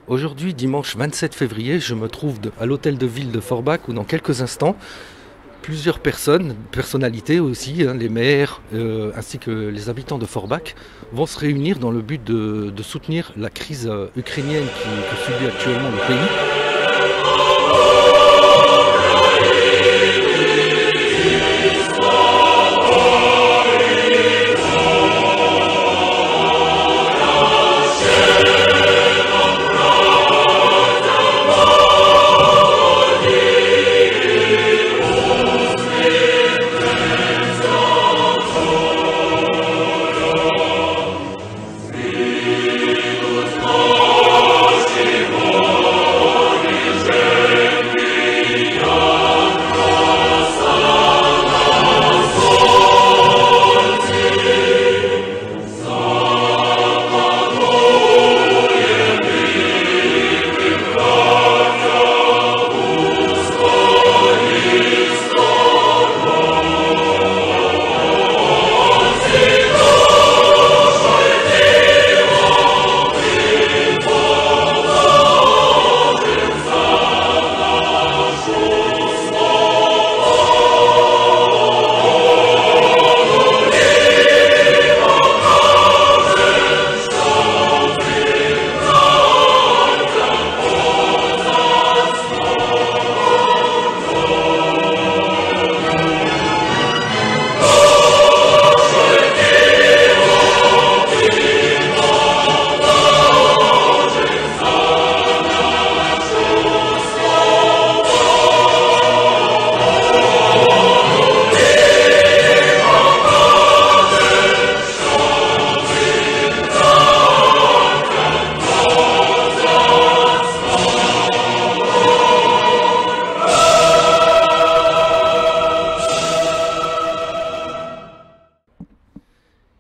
Aujourd'hui, dimanche 27 février, je me trouve à l'hôtel de ville de Forbach où dans quelques instants, plusieurs personnalités aussi, les maires ainsi que les habitants de Forbach, vont se réunir dans le but de soutenir la crise ukrainienne que subit actuellement le pays.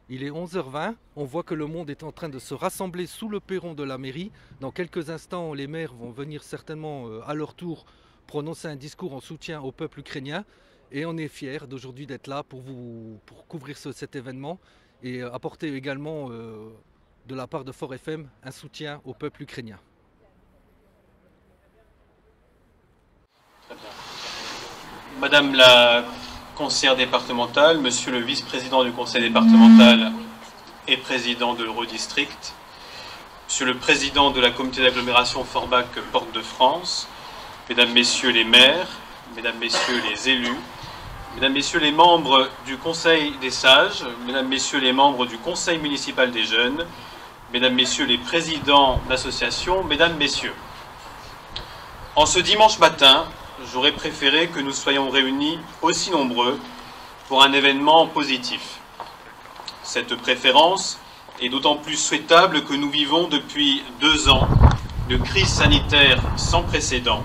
Il est 11h20, on voit que le monde est en train de se rassembler sous le perron de la mairie. Dans quelques instants, les maires vont venir certainement à leur tour prononcer un discours en soutien au peuple ukrainien. Et on est fiers d'aujourd'hui d'être là pour couvrir cet événement et apporter également de la part de Fort FM un soutien au peuple ukrainien. Très bien. Madame la conseillère départementale, monsieur le vice-président du conseil départemental et président de l'Eurodistrict, monsieur le président de la communauté d'agglomération Forbach-Porte de France, mesdames, messieurs les maires, mesdames, messieurs les élus, mesdames, messieurs les membres du conseil des sages, mesdames, messieurs les membres du conseil municipal des jeunes, mesdames, messieurs les présidents d'associations, mesdames, messieurs. En ce dimanche matin, j'aurais préféré que nous soyons réunis aussi nombreux pour un événement positif. Cette préférence est d'autant plus souhaitable que nous vivons depuis 2 ans de crise sanitaire sans précédent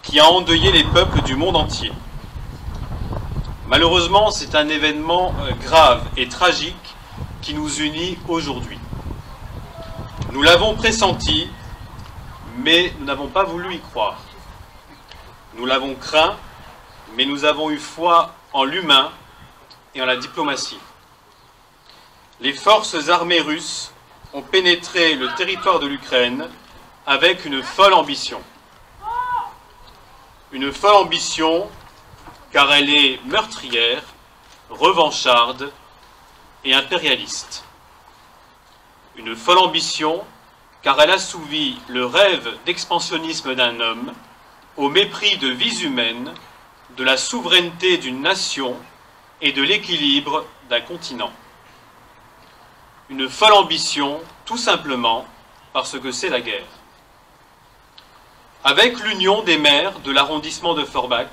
qui a endeuillé les peuples du monde entier. Malheureusement, c'est un événement grave et tragique qui nous unit aujourd'hui. Nous l'avons pressenti, mais nous n'avons pas voulu y croire. Nous l'avons craint, mais nous avons eu foi en l'humain et en la diplomatie. Les forces armées russes ont pénétré le territoire de l'Ukraine avec une folle ambition. Une folle ambition car elle est meurtrière, revancharde et impérialiste. Une folle ambition car elle assouvit le rêve d'expansionnisme d'un homme au mépris de vies humaines, de la souveraineté d'une nation et de l'équilibre d'un continent. Une folle ambition, tout simplement, parce que c'est la guerre. Avec l'union des maires de l'arrondissement de Forbach,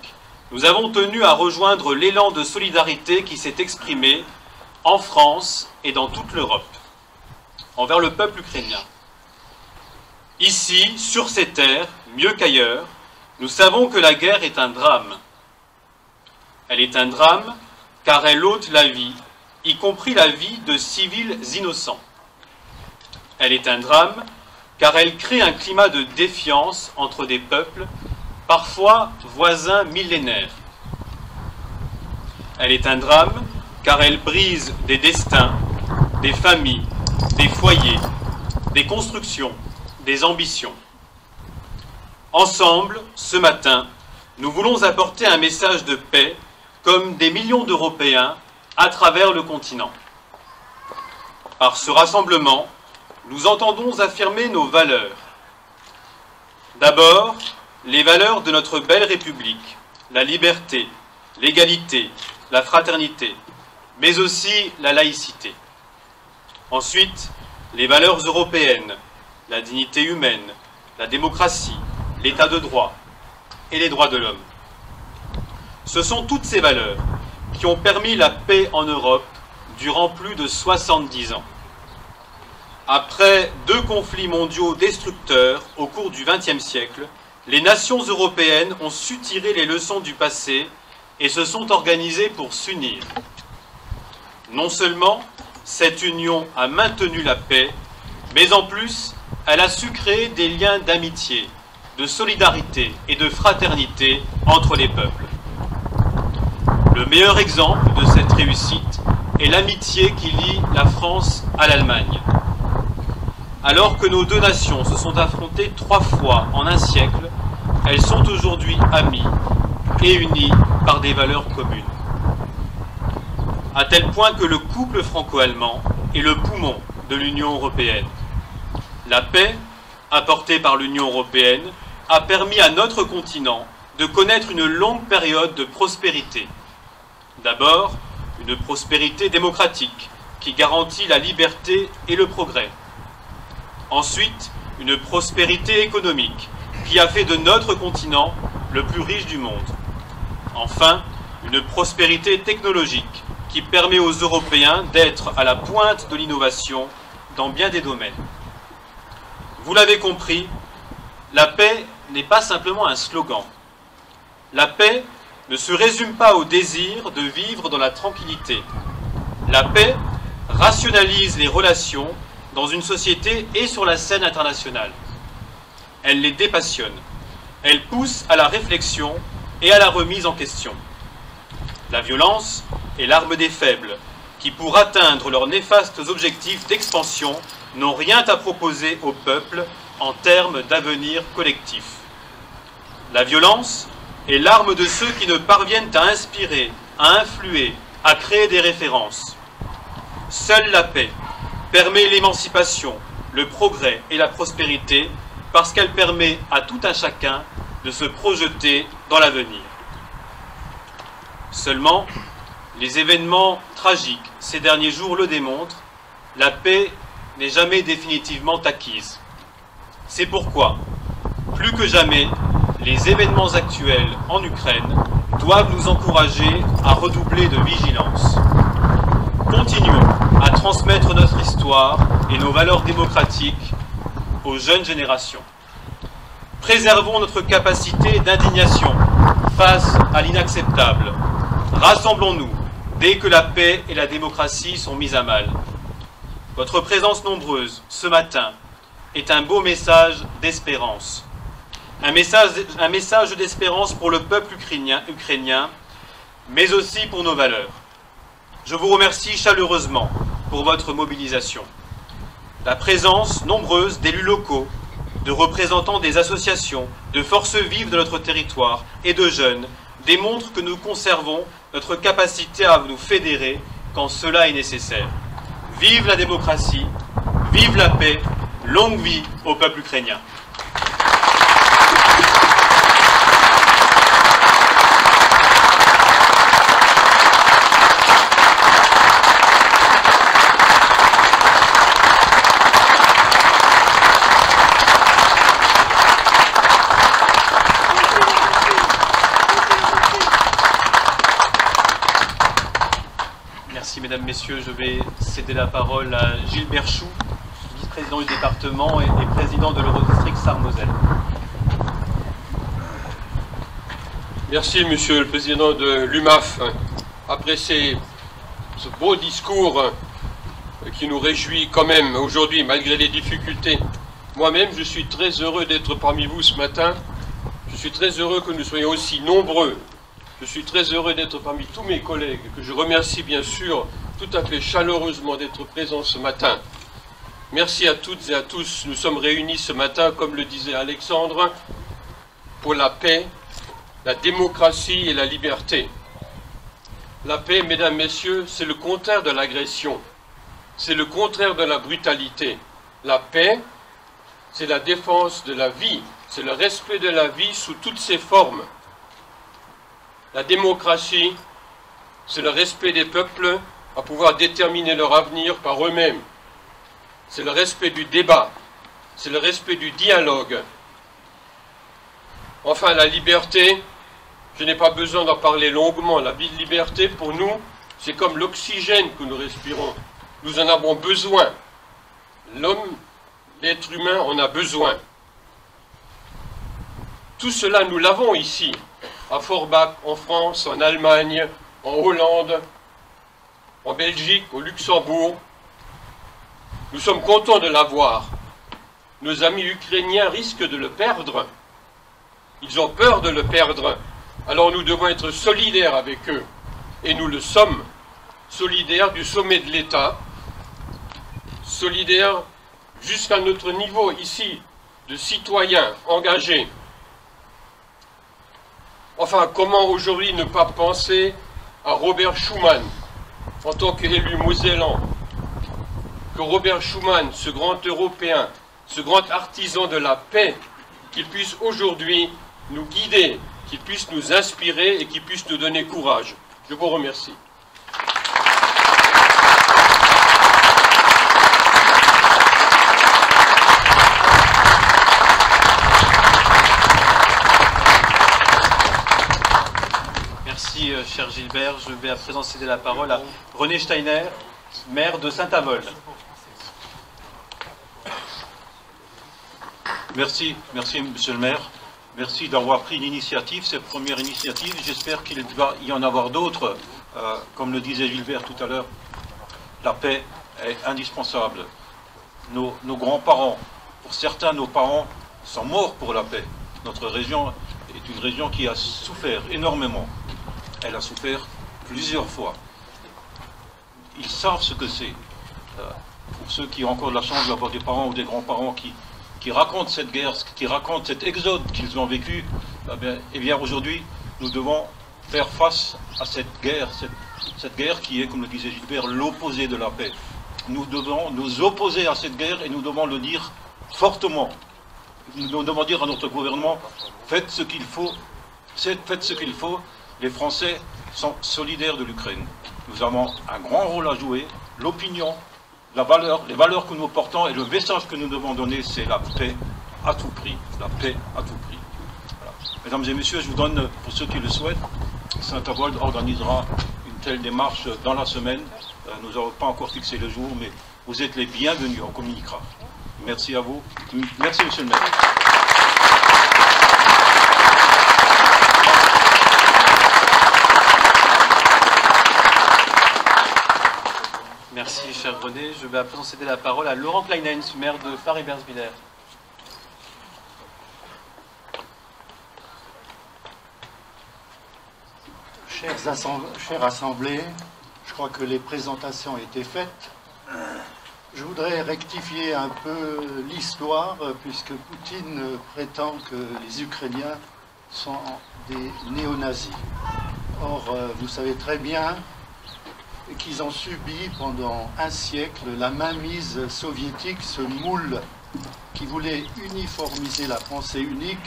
nous avons tenu à rejoindre l'élan de solidarité qui s'est exprimé en France et dans toute l'Europe, envers le peuple ukrainien. Ici, sur ces terres, mieux qu'ailleurs, nous savons que la guerre est un drame. Elle est un drame car elle ôte la vie, y compris la vie de civils innocents. Elle est un drame car elle crée un climat de défiance entre des peuples, parfois voisins millénaires. Elle est un drame car elle brise des destins, des familles, des foyers, des constructions, des ambitions. Ensemble, ce matin, nous voulons apporter un message de paix comme des millions d'Européens à travers le continent. Par ce rassemblement, nous entendons affirmer nos valeurs. D'abord, les valeurs de notre belle République, la liberté, l'égalité, la fraternité, mais aussi la laïcité. Ensuite, les valeurs européennes, la dignité humaine, la démocratie, l'état de droit et les droits de l'homme. Ce sont toutes ces valeurs qui ont permis la paix en Europe durant plus de 70 ans. Après 2 conflits mondiaux destructeurs au cours du XXe siècle, les nations européennes ont su tirer les leçons du passé et se sont organisées pour s'unir. Non seulement cette union a maintenu la paix, mais en plus, elle a su créer des liens d'amitié, de solidarité et de fraternité entre les peuples. Le meilleur exemple de cette réussite est l'amitié qui lie la France à l'Allemagne. Alors que nos 2 nations se sont affrontées 3 fois en un siècle, elles sont aujourd'hui amies et unies par des valeurs communes. À tel point que le couple franco-allemand est le poumon de l'Union européenne. La paix, apportée par l'Union européenne, a permis à notre continent de connaître une longue période de prospérité. D'abord, une prospérité démocratique qui garantit la liberté et le progrès. Ensuite, une prospérité économique qui a fait de notre continent le plus riche du monde. Enfin, une prospérité technologique qui permet aux Européens d'être à la pointe de l'innovation dans bien des domaines. Vous l'avez compris, la paix n'est pas simplement un slogan. La paix ne se résume pas au désir de vivre dans la tranquillité. La paix rationalise les relations dans une société et sur la scène internationale. Elle les dépassionne. Elle pousse à la réflexion et à la remise en question. La violence est l'arme des faibles, qui, pour atteindre leurs néfastes objectifs d'expansion, n'ont rien à proposer au peuple en termes d'avenir collectif. La violence est l'arme de ceux qui ne parviennent à inspirer, à influer, à créer des références. Seule la paix permet l'émancipation, le progrès et la prospérité parce qu'elle permet à tout un chacun de se projeter dans l'avenir. Seulement, les événements tragiques ces derniers jours le démontrent, la paix n'est jamais définitivement acquise. C'est pourquoi, plus que jamais, les événements actuels en Ukraine doivent nous encourager à redoubler de vigilance. Continuons à transmettre notre histoire et nos valeurs démocratiques aux jeunes générations. Préservons notre capacité d'indignation face à l'inacceptable. Rassemblons-nous dès que la paix et la démocratie sont mises à mal. Votre présence nombreuse ce matin est un beau message d'espérance. Un message d'espérance pour le peuple ukrainien, mais aussi pour nos valeurs. Je vous remercie chaleureusement pour votre mobilisation. La présence nombreuse d'élus locaux, de représentants des associations, de forces vives de notre territoire et de jeunes démontre que nous conservons notre capacité à nous fédérer quand cela est nécessaire. Vive la démocratie, vive la paix, longue vie au peuple ukrainien. Merci mesdames, messieurs. Je vais céder la parole à Gilbert Chou, vice-président du département et président de l'Eurodistrict Sarre-Moselle. Merci monsieur le président de l'UMAF. Après ce beau discours qui nous réjouit quand même aujourd'hui malgré les difficultés, moi-même je suis très heureux d'être parmi vous ce matin. Je suis très heureux que nous soyons aussi nombreux. Je suis très heureux d'être parmi tous mes collègues, que je remercie bien sûr tout à fait chaleureusement d'être présents ce matin. Merci à toutes et à tous. Nous sommes réunis ce matin, comme le disait Alexandre, pour la paix, la démocratie et la liberté. La paix, mesdames, messieurs, c'est le contraire de l'agression. C'est le contraire de la brutalité. La paix, c'est la défense de la vie. C'est le respect de la vie sous toutes ses formes. La démocratie, c'est le respect des peuples à pouvoir déterminer leur avenir par eux-mêmes. C'est le respect du débat. C'est le respect du dialogue. Enfin, la liberté, je n'ai pas besoin d'en parler longuement. La liberté, pour nous, c'est comme l'oxygène que nous respirons. Nous en avons besoin. L'homme, l'être humain en a besoin. Tout cela, nous l'avons ici, à Forbach, en France, en Allemagne, en Hollande, en Belgique, au Luxembourg. Nous sommes contents de l'avoir. Nos amis ukrainiens risquent de le perdre. Ils ont peur de le perdre. Alors nous devons être solidaires avec eux. Et nous le sommes. Solidaires du sommet de l'État. Solidaires jusqu'à notre niveau ici, de citoyens engagés. Enfin, comment aujourd'hui ne pas penser à Robert Schuman, en tant qu'élu mosellan, que Robert Schuman, ce grand Européen, ce grand artisan de la paix, qu'il puisse aujourd'hui nous guider, qu'il puisse nous inspirer et qu'il puisse nous donner courage. Je vous remercie. Merci, cher Gilbert. Je vais à présent céder la parole à René Steiner, maire de Saint-Avold. Merci, monsieur le maire. Merci d'avoir pris l'initiative, cette première initiative. J'espère qu'il va y en avoir d'autres. Comme le disait Gilbert tout à l'heure, la paix est indispensable. Nos grands-parents, pour certains, nos parents sont morts pour la paix. Notre région est une région qui a souffert énormément. Elle a souffert plusieurs fois. Ils savent ce que c'est. Pour ceux qui ont encore la chance d'avoir des parents ou des grands-parents qui racontent cette guerre, qui racontent cet exode qu'ils ont vécu, eh bien aujourd'hui, nous devons faire face à cette guerre qui est, comme le disait Gilbert, l'opposé de la paix. Nous devons nous opposer à cette guerre et nous devons le dire fortement. Nous devons dire à notre gouvernement, faites ce qu'il faut, faites ce qu'il faut. Les Français sont solidaires de l'Ukraine. Nous avons un grand rôle à jouer. L'opinion, les valeurs que nous portons et le message que nous devons donner, c'est la paix à tout prix. La paix à tout prix. Voilà. Mesdames et messieurs, je vous donne, pour ceux qui le souhaitent, Saint-Avold organisera une telle démarche dans la semaine. Nous n'avons pas encore fixé le jour, mais vous êtes les bienvenus, on communiquera. Merci à vous. Merci, monsieur le maire. Merci, cher René. Je vais à présent céder la parole à Laurent Kleinens, maire de Paris-Bersviller. Chère Assemblée, je crois que les présentations ont été faites. Je voudrais rectifier un peu l'histoire, puisque Poutine prétend que les Ukrainiens sont des néo-nazis. Or, vous savez très bien qu'ils ont subi pendant un siècle la mainmise soviétique, ce moule qui voulait uniformiser la pensée unique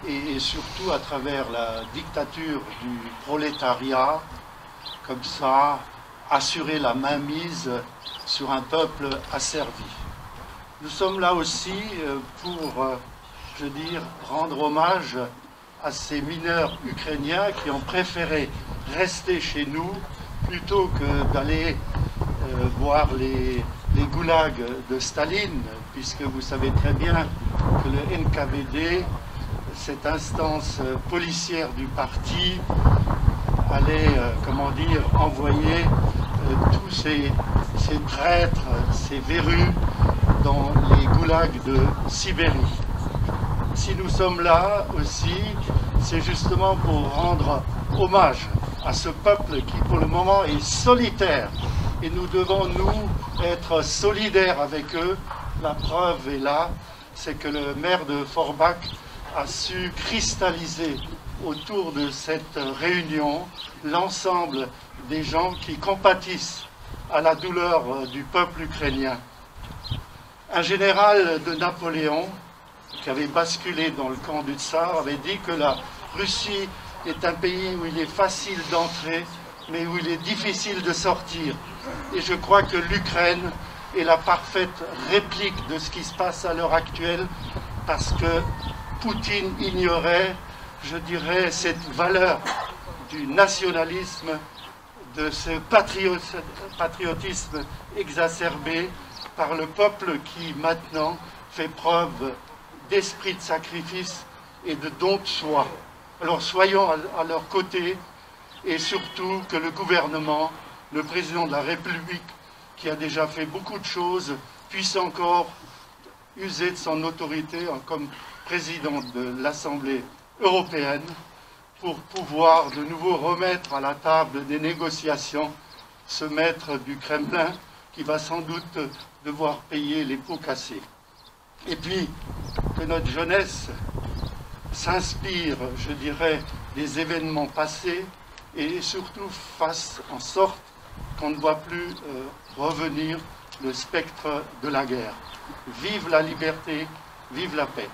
et surtout à travers la dictature du prolétariat, comme ça, assurer la mainmise sur un peuple asservi. Nous sommes là aussi pour, je veux dire, rendre hommage à ces mineurs ukrainiens qui ont préféré rester chez nous plutôt que d'aller voir les goulags de Staline, puisque vous savez très bien que le NKVD, cette instance policière du parti, allait, comment dire, envoyer tous ces traîtres, ces verrues dans les goulags de Sibérie. Si nous sommes là aussi, c'est justement pour rendre hommage à ce peuple qui, pour le moment, est solitaire et nous devons, nous, être solidaires avec eux. La preuve est là, c'est que le maire de Forbach a su cristalliser autour de cette réunion l'ensemble des gens qui compatissent à la douleur du peuple ukrainien. Un général de Napoléon, qui avait basculé dans le camp du tsar, avait dit que la Russie est un pays où il est facile d'entrer, mais où il est difficile de sortir. Et je crois que l'Ukraine est la parfaite réplique de ce qui se passe à l'heure actuelle, parce que Poutine ignorait, je dirais, cette valeur du nationalisme, de ce patriotisme exacerbé par le peuple qui maintenant fait preuve d'esprit de sacrifice et de don de soi. Alors soyons à leur côté, et surtout que le gouvernement, le président de la République, qui a déjà fait beaucoup de choses, puisse encore user de son autorité comme président de l'Assemblée européenne pour pouvoir de nouveau remettre à la table des négociations ce maître du Kremlin qui va sans doute devoir payer les pots cassés. Et puis, que notre jeunesse s'inspire, je dirais, des événements passés et surtout fasse en sorte qu'on ne voit plus revenir le spectre de la guerre. Vive la liberté, vive la paix.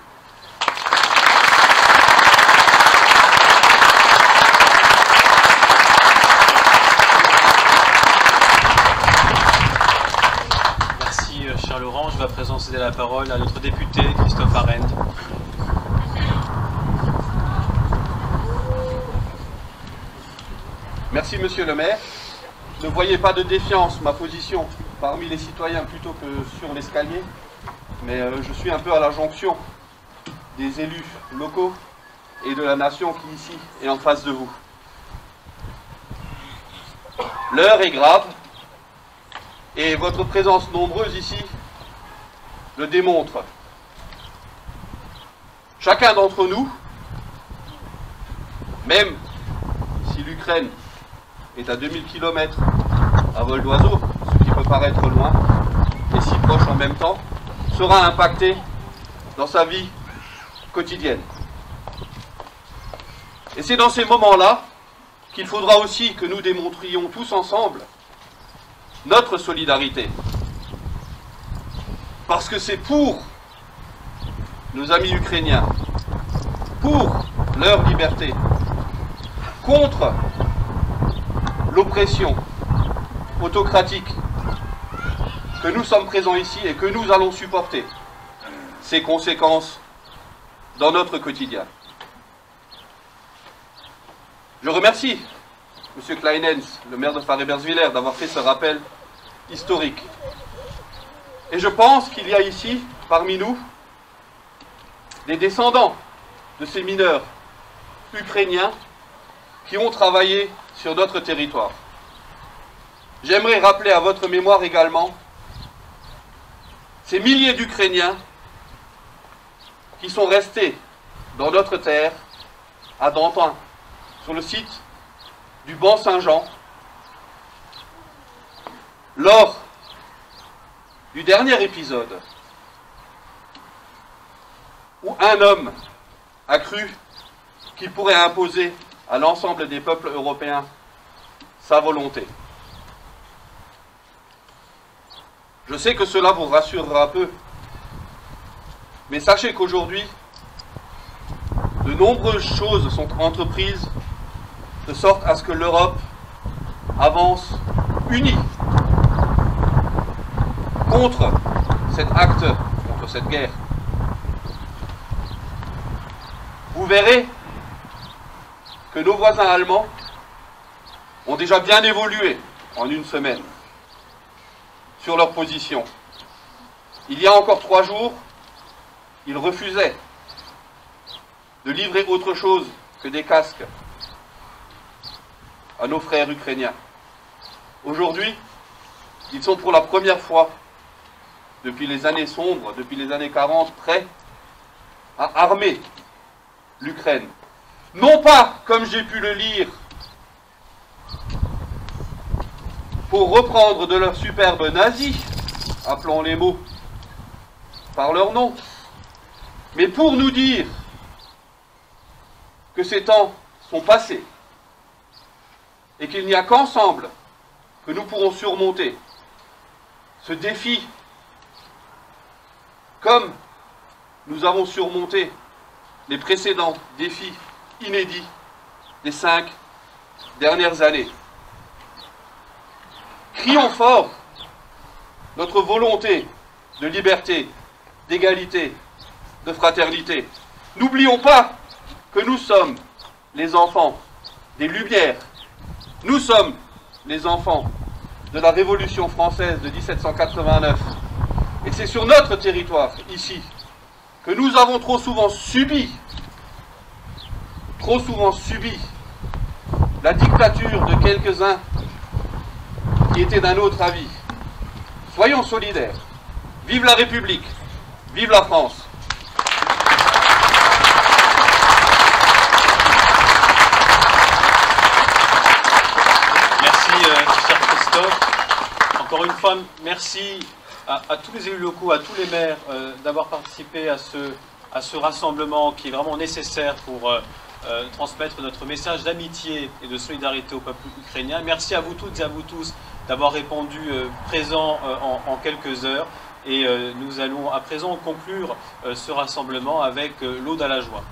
Merci, cher Laurent. Je vais à présent céder la parole à notre député, Christophe Arend. Merci, monsieur le maire. Ne voyez pas de défiance ma position parmi les citoyens plutôt que sur l'escalier, mais je suis un peu à la jonction des élus locaux et de la nation qui ici est en face de vous. L'heure est grave et votre présence nombreuse ici le démontre. Chacun d'entre nous, même si l'Ukraine est à 2000 km à vol d'oiseau, ce qui peut paraître loin, et si proche en même temps, sera impacté dans sa vie quotidienne. Et c'est dans ces moments-là qu'il faudra aussi que nous démontrions tous ensemble notre solidarité. Parce que c'est pour nos amis ukrainiens, pour leur liberté, contre l'oppression autocratique, que nous sommes présents ici et que nous allons supporter ses conséquences dans notre quotidien. Je remercie M. Kleinens, le maire de Fareberswiller, d'avoir fait ce rappel historique. Et je pense qu'il y a ici, parmi nous, des descendants de ces mineurs ukrainiens qui ont travaillé sur notre territoire. J'aimerais rappeler à votre mémoire également ces milliers d'Ukrainiens qui sont restés dans notre terre, à Dantin, sur le site du Banc Saint-Jean, lors du dernier épisode où un homme a cru qu'il pourrait imposer à l'ensemble des peuples européens sa volonté. Je sais que cela vous rassurera peu, mais sachez qu'aujourd'hui, de nombreuses choses sont entreprises de sorte à ce que l'Europe avance unie contre cet acte, contre cette guerre. Vous verrez que nos voisins allemands ont déjà bien évolué en une semaine sur leur position. Il y a encore 3 jours, ils refusaient de livrer autre chose que des casques à nos frères ukrainiens. Aujourd'hui, ils sont pour la première fois depuis les années sombres, depuis les années 40, prêts à armer l'Ukraine. Non pas, comme j'ai pu le lire, pour reprendre de leur superbe nazi, appelons les mots par leur nom, mais pour nous dire que ces temps sont passés et qu'il n'y a qu'ensemble que nous pourrons surmonter ce défi comme nous avons surmonté les précédents défis inédits des 5 dernières années. Crions fort notre volonté de liberté, d'égalité, de fraternité. N'oublions pas que nous sommes les enfants des Lumières. Nous sommes les enfants de la Révolution française de 1789. Et c'est sur notre territoire, ici, que nous avons trop souvent subi la dictature de quelques-uns qui étaient d'un autre avis. Soyons solidaires. Vive la République. Vive la France. Merci, cher Christophe. Encore une fois, merci à tous les élus locaux, à tous les maires d'avoir participé à ce rassemblement qui est vraiment nécessaire pour transmettre notre message d'amitié et de solidarité au peuple ukrainien. Merci à vous toutes et à vous tous d'avoir répondu présent en quelques heures. Et nous allons à présent conclure ce rassemblement avec l'Aude à la joie.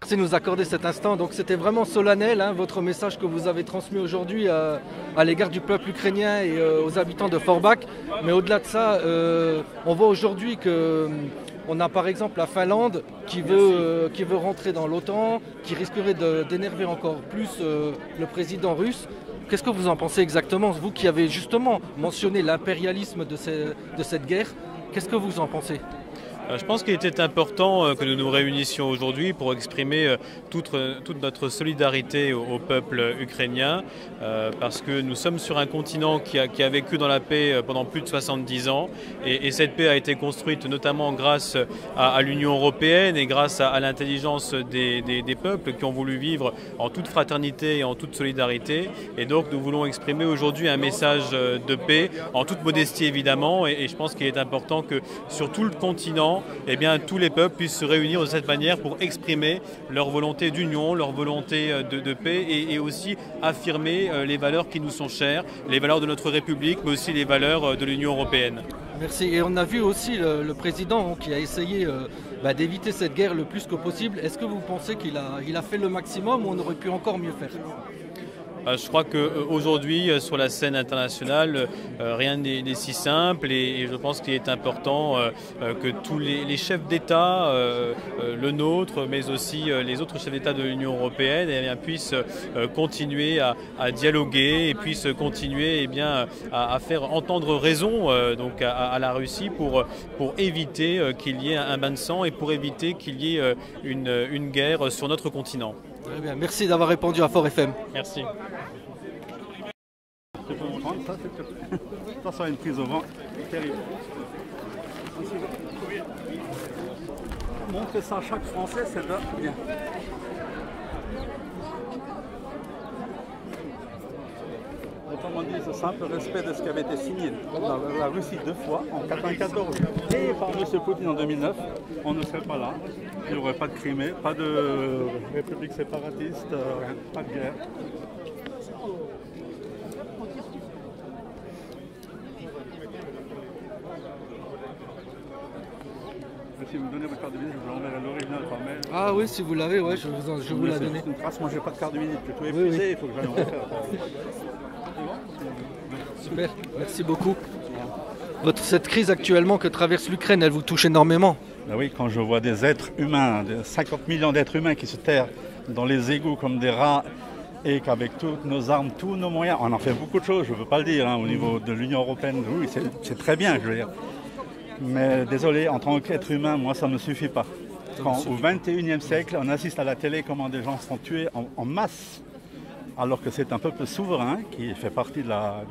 De nous accorder cet instant. Donc c'était vraiment solennel, hein, votre message que vous avez transmis aujourd'hui à l'égard du peuple ukrainien et aux habitants de Forbach. Mais au-delà de ça, on voit aujourd'hui que on a par exemple la Finlande qui veut rentrer dans l'OTAN, qui risquerait d'énerver encore plus le président russe. Qu'est-ce que vous en pensez exactement, vous qui avez justement mentionné l'impérialisme de cette guerre? Qu'est-ce que vous en pensez? Je pense qu'il était important que nous nous réunissions aujourd'hui pour exprimer toute notre solidarité au peuple ukrainien parce que nous sommes sur un continent qui a vécu dans la paix pendant plus de 70 ans et cette paix a été construite notamment grâce à l'Union européenne et grâce à l'intelligence des peuples qui ont voulu vivre en toute fraternité et en toute solidarité. Et donc nous voulons exprimer aujourd'hui un message de paix en toute modestie évidemment et je pense qu'il est important que sur tout le continent, eh bien, tous les peuples puissent se réunir de cette manière pour exprimer leur volonté d'union, leur volonté de paix et aussi affirmer les valeurs qui nous sont chères, les valeurs de notre République, mais aussi les valeurs de l'Union européenne. Merci. Et on a vu aussi le président qui a essayé d'éviter cette guerre le plus que possible. Est-ce que vous pensez qu'il a fait le maximum ou on aurait pu encore mieux faire ? Je crois qu'aujourd'hui, sur la scène internationale, rien n'est si simple et je pense qu'il est important que tous les chefs d'État, le nôtre, mais aussi les autres chefs d'État de l'Union européenne, puissent continuer à dialoguer et puissent continuer à faire entendre raison donc à la Russie pour éviter qu'il y ait un bain de sang et pour éviter qu'il y ait une guerre sur notre continent. Très bien, merci d'avoir répondu à Fort FM. Merci. Je peux vous prendre ça, s'il te plaît. Ça sera une prise au vent terrible. Montrer ça à chaque Français, c'est bien. Autrement dit, c'est simple respect de ce qui avait été signé dans la Russie 2 fois, en 1994 et par M. Poutine en 2009. On ne serait pas là. Il n'y aurait pas de Crimée, pas de république séparatiste, rien, pas de guerre. Si vous me donnez votre carte de visite, je vous l'enverrai l'original par mail. Ah oui, si vous l'avez, ouais, je vous la donne. C'est une trace, moi j'ai pas de carte de visite, j'ai tout épuisé, il faut que j'aille en refaire. Super, merci beaucoup. Cette crise actuellement que traverse l'Ukraine, elle vous touche énormément? Ben oui, quand je vois des êtres humains, 50 millions d'êtres humains qui se terrent dans les égouts comme des rats et qu'avec toutes nos armes, tous nos moyens, on en fait beaucoup de choses, je ne veux pas le dire, au niveau de l'Union européenne, oui, c'est très bien, je veux dire. Mais désolé, en tant qu'être humain, moi ça ne me suffit pas. Quand au XXIe siècle, on assiste à la télé comment des gens sont tués en masse, alors que c'est un peuple souverain qui fait partie par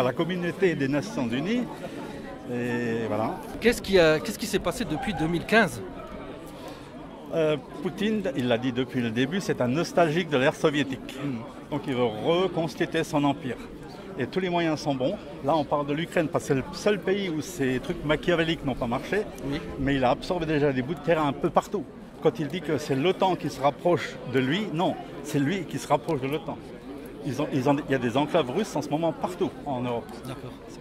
la communauté des Nations Unies. Et voilà. Qu'est-ce qui s'est passé depuis 2015? Poutine, il l'a dit depuis le début, c'est un nostalgique de l'ère soviétique. Donc il veut reconstituer son empire. Et tous les moyens sont bons. Là, on parle de l'Ukraine parce que c'est le seul pays où ces trucs machiavéliques n'ont pas marché. Oui. Mais il a absorbé déjà des bouts de terrain un peu partout. Quand il dit que c'est l'OTAN qui se rapproche de lui, non, c'est lui qui se rapproche de l'OTAN. Il y a des enclaves russes en ce moment partout en Europe.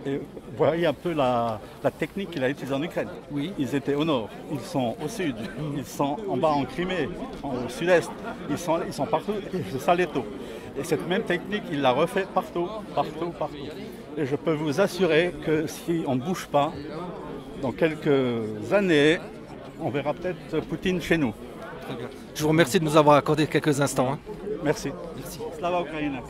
Et vous voyez un peu la technique qu'il a utilisée en Ukraine. Oui. Ils étaient au nord, ils sont au sud, ils sont en bas en Crimée, au sud-est, ils sont partout, c'est ça l'étau. Et cette même technique, il l'a refait partout. Et je peux vous assurer que si on ne bouge pas, dans quelques années, on verra peut-être Poutine chez nous. Très bien. Je vous remercie de nous avoir accordé quelques instants. Merci. Slava Ukraine.